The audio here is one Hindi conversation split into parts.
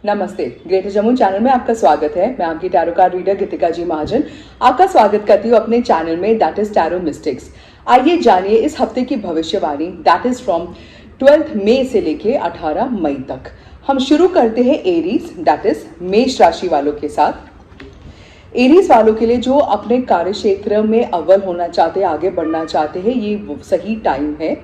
नमस्ते, ग्रेटर जम्मू चैनल में आपका स्वागत है। मैं आपकी टैरो कार्ड रीडर गीतिका जी महाजन आपका स्वागत करती हूँ अपने चैनल में दैट इज टैरो मिस्टिक्स। आइए जानिए इस हफ्ते की भविष्यवाणी दैट इज फ्रॉम 12 मई से लेके 18 मई तक। हम शुरू करते हैं एरीज दैट इज मेष राशि वालों के साथ। एरीज वालों के लिए जो अपने कार्य क्षेत्र में अव्वल होना चाहते हैं, आगे बढ़ना चाहते हैं, ये सही टाइम है।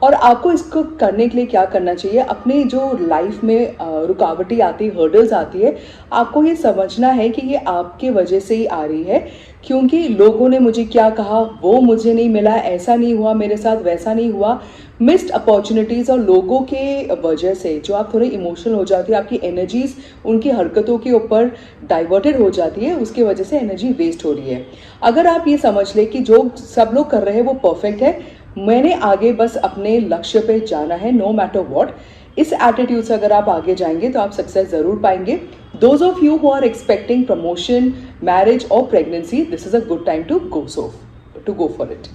और आपको इसको करने के लिए क्या करना चाहिए, अपने जो लाइफ में रुकावटें आती है, हर्डल्स आती है, आपको ये समझना है कि ये आपके वजह से ही आ रही है। क्योंकि लोगों ने मुझे क्या कहा, वो मुझे नहीं मिला, ऐसा नहीं हुआ मेरे साथ, वैसा नहीं हुआ, मिस्ड अपॉर्चुनिटीज और लोगों के वजह से जो आप थोड़े इमोशनल हो जाती है, आपकी एनर्जीज उनकी हरकतों के ऊपर डाइवर्टेड हो जाती है, उसकी वजह से एनर्जी वेस्ट हो रही है। अगर आप ये समझ ले कि जो सब लोग कर रहे हैं वो परफेक्ट है, मैंने आगे बस अपने लक्ष्य पे जाना है नो मैटर व्हाट, इस एटीट्यूड से अगर आप आगे जाएंगे तो आप सक्सेस जरूर पाएंगे। Those of you who are expecting promotion, marriage और pregnancy, this is a good time to go for it.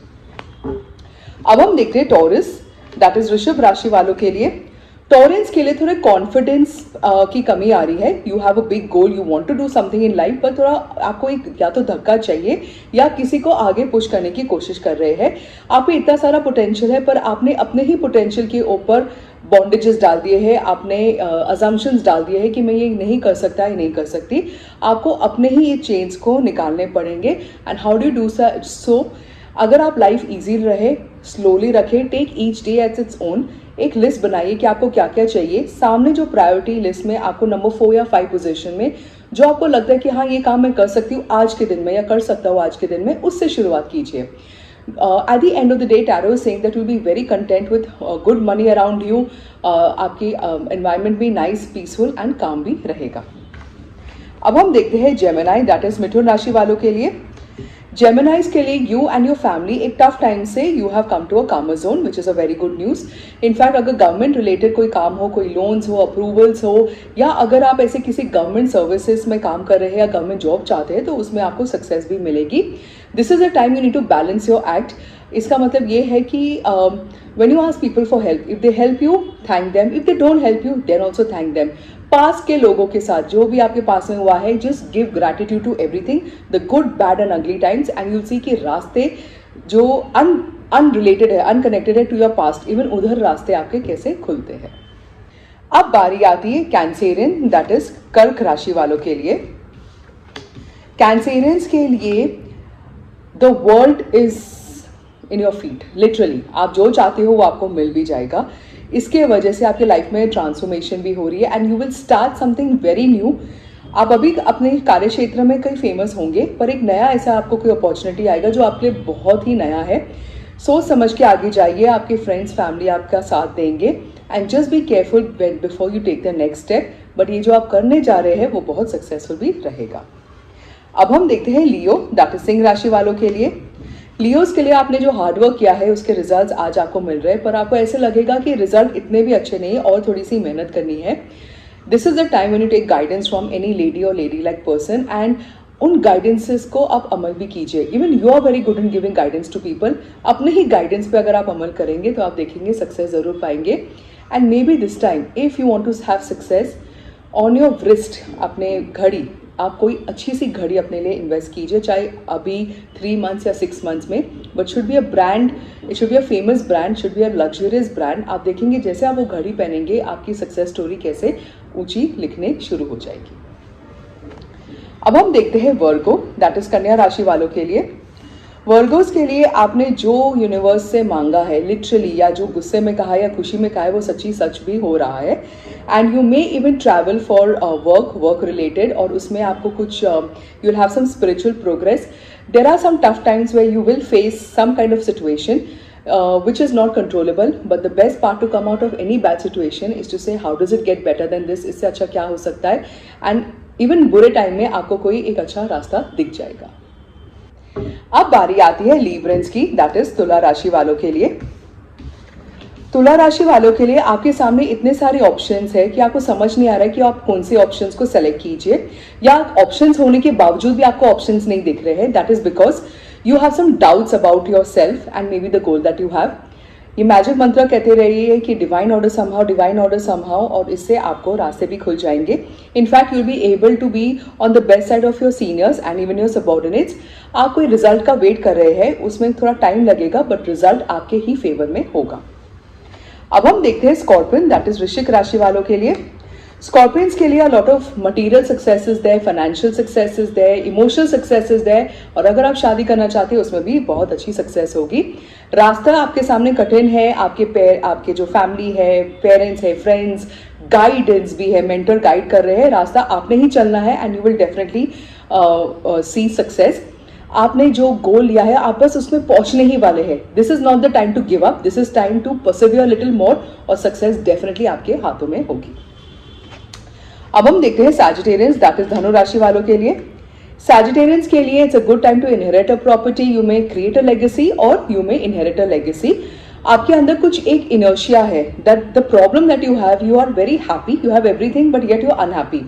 अब हम देखते हैं टॉरस दैट इज वृषभ राशि वालों के लिए। टॉरेंस के लिए थोड़े कॉन्फिडेंस की कमी आ रही है। You have a big goal, you want to do something in life, पर थोड़ा आपको एक या तो धक्का चाहिए या किसी को आगे पुश करने की कोशिश कर रहे हैं। आप में इतना सारा पोटेंशियल है पर आपने अपने ही पोटेंशियल के ऊपर बॉन्डेजेस डाल दिए हैं, आपने अजम्पशंस डाल दिए हैं कि मैं ये नहीं कर सकता, ये नहीं कर सकती। आपको अपने ही ये चेंज को निकालने पड़ेंगे। And how do do so? अगर आप लाइफ इजी रहे, स्लोली रखें, take each day at its own. एक लिस्ट बनाइए कि आपको क्या क्या चाहिए। सामने जो प्रायोरिटी लिस्ट में आपको नंबर 4 या 5 पोजीशन में जो आपको लगता है कि हाँ ये काम मैं कर सकती हूँ आज के दिन में या कर सकता हूँ आज के दिन में, उससे शुरुआत कीजिए। At the end of the day tarot is saying that you will be very content with good money around you. आपकी एनवायरमेंट भी नाइस, पीसफुल एंड काम भी रहेगा। अब हम देखते हैं जेमिनी दैट इज मिथुन राशि वालों के लिए। जेमिनाइज के लिए यू एंड योर फैमिली एक टफ टाइम से you have come to a calmer zone which is a very good news. In fact अगर गवर्नमेंट रिलेटेड कोई काम हो, कोई लोन्स हो, अप्रूवल्स हो, या अगर आप ऐसे किसी गवर्नमेंट सर्विसेज में काम कर रहे हैं या गवर्नमेंट जॉब चाहते हैं तो उसमें आपको सक्सेस भी मिलेगी। This is a time you need to balance your act. इसका मतलब ये है कि when you ask people for help, if they help you, thank them. If they don't help you, then also thank them. पास के लोगों के साथ जो भी आपके पास में हुआ है, just give gratitude to everything, the good, bad and ugly times, and you'll see कि रास्ते जो unrelated है, unconnected है to your past, even उधर रास्ते आपके कैसे खुलते हैं। अब बारी आती है कैंसेरियन दैट इज कर्क राशि वालों के लिए। कैंसेरियंस के लिए the world is in your feet, literally आप जो चाहते हो वो आपको मिल भी जाएगा। इसके वजह से आपके लाइफ में ट्रांसफॉर्मेशन भी हो रही है and you will start something very new. आप अभी अपने कार्य क्षेत्र में कई फेमस होंगे पर एक नया ऐसा आपको कोई अपॉर्चुनिटी आएगा जो आपके लिए बहुत ही नया है। सोच समझ के आगे जाइए, आपके फ्रेंड्स फैमिली आपका साथ देंगे and just be careful before you take the next step. But ये जो आप करने जा रहे हैं वो बहुत सक्सेसफुल भी रहेगा। अब हम देखते हैं लियो दैट इज सिंह राशि वालों के लिए। लियोस के लिए आपने जो हार्डवर्क किया है उसके रिजल्ट्स आज आपको मिल रहे हैं, पर आपको ऐसे लगेगा कि रिजल्ट इतने भी अच्छे नहीं और थोड़ी सी मेहनत करनी है। This is the time when you take guidance from any lady और लेडी लाइक पर्सन एंड उन गाइडेंसेस को आप अमल भी कीजिए। Even you are very good in giving guidance to people. अपने ही गाइडेंस पे अगर आप अमल करेंगे तो आप देखेंगे सक्सेस जरूर पाएंगे। And may be this time if you want to have success on your wrist, अपने घड़ी, आप कोई अच्छी सी घड़ी अपने लिए इन्वेस्ट कीजिए, चाहे अभी 3 मंथ्स या 6 मंथ्स में, but should be a brand, it should be a famous brand, should be a luxurious brand. आप देखेंगे जैसे आप वो घड़ी पहनेंगे आपकी सक्सेस स्टोरी कैसे ऊंची लिखने शुरू हो जाएगी। अब हम देखते हैं वर्गो दैट इज कन्या राशि वालों के लिए। वर्गोस के लिए आपने जो यूनिवर्स से मांगा है लिटरली, या जो गुस्से में कहा या खुशी में कहा है, वो सच्ची सच भी हो रहा है। And you may even travel for work related, और उसमें आपको कुछ you will have some spiritual progress. There are some tough times where you will face some kind of situation which is not controllable, but the best part to come out of any bad situation is to say how does it get better than this, इससे अच्छा क्या हो सकता है। एंड इवन बुरे टाइम में आपको कोई एक अच्छा रास्ता दिख जाएगा। अब बारी आती है लीब्रेंस की दैट इज तुला राशि वालों के लिए। तुला राशि वालों के लिए आपके सामने इतने सारे ऑप्शंस है कि आपको समझ नहीं आ रहा है कि आप कौन से ऑप्शंस को सेलेक्ट कीजिए, या ऑप्शंस होने के बावजूद भी आपको ऑप्शंस नहीं दिख रहे हैं। That is because you have some doubts about yourself and maybe the goal that you have. ये मैजिक मंत्र कहते रहिए कि डिवाइन ऑर्डर समहाउ, और इससे आपको रास्ते भी खुल जाएंगे. In fact you will be able to be on the best side of your seniors and even your subordinates. आप कोई रिजल्ट का वेट कर रहे हैं, उसमें थोड़ा टाइम लगेगा बट रिजल्ट आपके ही फेवर में होगा. अब हम देखते हैं स्कॉर्पियन, दैट इज वृश्चिक राशि वालों के लिए. स्कॉर्पियंस के लिए lot of material successes there, financial successes there, emotional successes there, और अगर आप शादी करना चाहते हैं उसमें भी बहुत अच्छी सक्सेस होगी. रास्ता आपके सामने कठिन है. आपके जो फैमिली है, पेरेंट्स है, फ्रेंड्स, गाइडेंस भी है, मेंटर गाइड कर रहे हैं. रास्ता आपने ही चलना है and you will definitely see success. आपने जो गोल लिया है आप बस उसमें पहुंचने ही वाले हैं. This is not the time to give up, this is time to persevere little more, और सक्सेस डेफिनेटली आपके हाथों में होगी. अब हम देखते हैं सैजिटेरियंस, दैट इज धनु राशि वालों के लिए. सैजिटेरियंस के लिए it's a good time to inherit a property. You may create a legacy और you may inherit a legacy. आपके अंदर कुछ एक इनर्शिया है, that the problem that you have, you are very happy, you have everything but yet you are unhappy.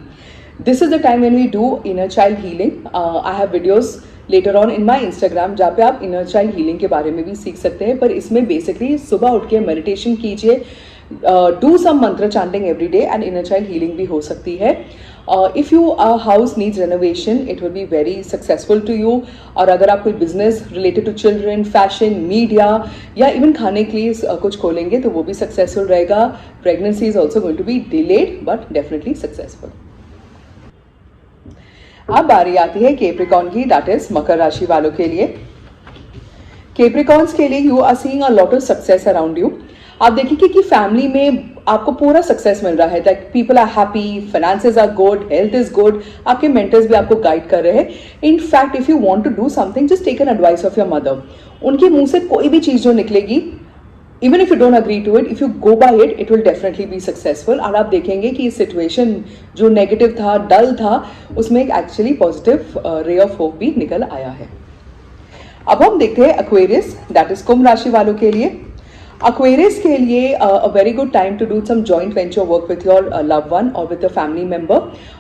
This is the time when we do inner child healing. I have videos later on in my Instagram जहाँ पे आप इनर चाइल्ड हीलिंग के बारे में भी सीख सकते हैं. पर इसमें बेसिकली सुबह उठ के मेडिटेशन कीजिए, डू सम मंत्र chanting every day, and inner child healing भी हो सकती है. If you house needs renovation, it will be very successful to you. और अगर आप कोई business related to children, fashion, media या इवन खाने के लिए कुछ खोलेंगे तो वो भी सक्सेसफुल रहेगा. Pregnancy is also going to be delayed but definitely successful. अब बारी आती है कैप्रिकॉर्न की, दैट इज मकर राशि वालों के लिए. कैप्रिकॉर्न्स के लिए you are seeing a lot of success around you. आप देखिए कि फैमिली में आपको पूरा सक्सेस मिल रहा है, that people are happy, finances are good, health is good. आपके मेंटर्स भी आपको गाइड कर रहे हैं. In fact if you want to do something, just take an advice of your mother. उनके मुंह से कोई भी चीज जो निकलेगी, even if you don't agree to it, if you go by it, it will definitely be successful. और आप देखेंगे कि ये सिचुएशन जो नेगेटिव था, डल था, उसमें एक actually positive ray of hope भी निकल आया है. अब हम देखते हैं एक्वेरियस, दैट इज कुंभ राशि वालों के लिए. Aquarius के लिए a very good time to do some joint venture work with your loved one or with a family member.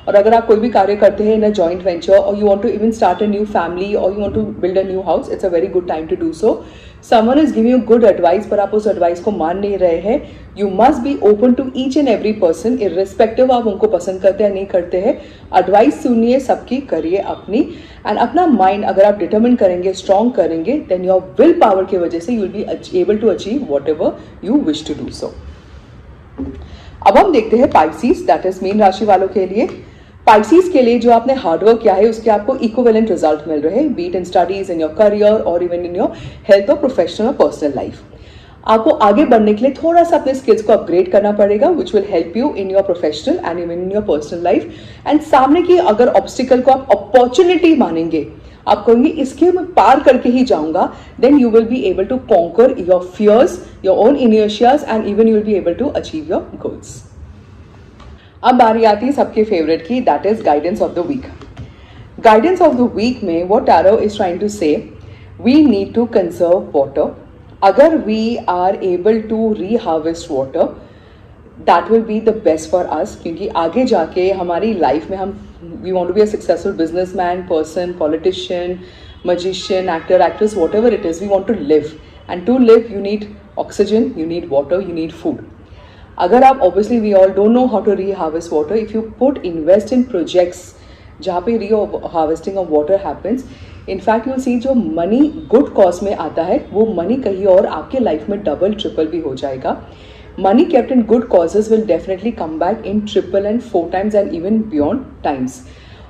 और अगर आप कोई भी कार्य करते हैं in a joint venture, or you want to even start a new family, or you want to build a new house, it's a very good time to do so. Someone is giving you good advice, पर आप उस advice को मान नहीं रहे हैं. You must be open to each and every person, irrespective आप उनको पसंद करते हैं या नहीं करते हैं. Advice सुनिए, सबकी करिए अपनी, and अपना mind अगर आप determine करेंगे, strong करेंगे, then your will power की वजह से you will be able to achieve whatever you wish to do so. अब हम देखते हैं Pisces, that is मीन राशि वालों के लिए. Pisces के लिए जो आपने हार्डवर्क किया है उसके आपको इक्विवेलेंट रिजल्ट मिल रहे हैं, beat in studies, in your career, और इवन इन योर हेल्थ और प्रोफेशनल और पर्सनल लाइफ. आपको आगे बढ़ने के लिए थोड़ा सा अपने स्किल्स को अपग्रेड करना पड़ेगा, which will help you in your professional and even in your personal life. And सामने की अगर ऑब्स्टिकल को आप अपॉर्चुनिटी मानेंगे, आप कहेंगे इसके मैं पार करके ही जाऊंगा, then you will be able to conquer your fears, your own inertias, and even you will be able to achieve your goals. अब बारी आती है सबके फेवरेट की, that is guidance of the week. Guidance of the week में what tarot is trying to say, we need to conserve water. अगर we are able to reharvest water, that will be the best for us. क्योंकि आगे जाके हमारी लाइफ में हम we want to be a successful businessman, person, politician, magician, actor, actress, whatever it is, we want to live. And to live, you need oxygen, you need water, you need food. अगर आप obviously we all don't know how to re-harvest water. If you invest in projects जहाँ पे re-harvesting of water happens, in fact you'll see जो money good cause में आता है वो money कहीं और आपके life में double triple भी हो जाएगा. Money kept in good causes will definitely come back in triple and 4 times and even beyond times.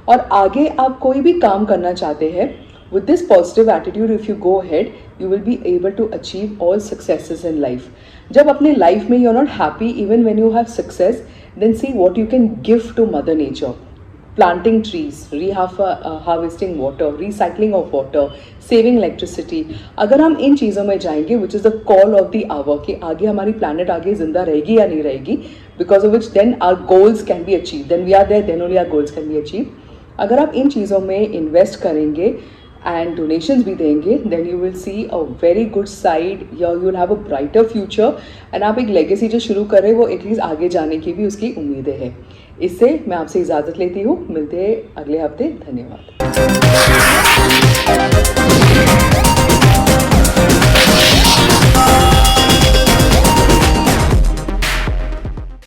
और आगे आप कोई भी काम करना चाहते हैं, with this positive attitude, if you go ahead, you will be able to achieve all successes in life. जब अपने life में you're not happy, even when you have success, then see what you can give to Mother Nature. Planting trees, harvesting water, recycling of water, saving electricity. अगर हम इन चीज़ों में जाएंगे, which is the call of the hour, कि आगे हमारी planet आगे जिंदा रहेगी या नहीं रहेगी, because of which then our goals can be achieved. Then we are there, then only our goals can be achieved. अगर आप इन चीज़ों में invest करेंगे and donations भी देंगे, then you will see a very good side, you will have a brighter future, and आप एक legacy जो शुरू कर रहे हैं वो एटलीस्ट आगे जाने की भी उसकी उम्मीदें हैं. इससे मैं आपसे इजाज़त लेती हूँ, मिलते हैं अगले हफ्ते. धन्यवाद.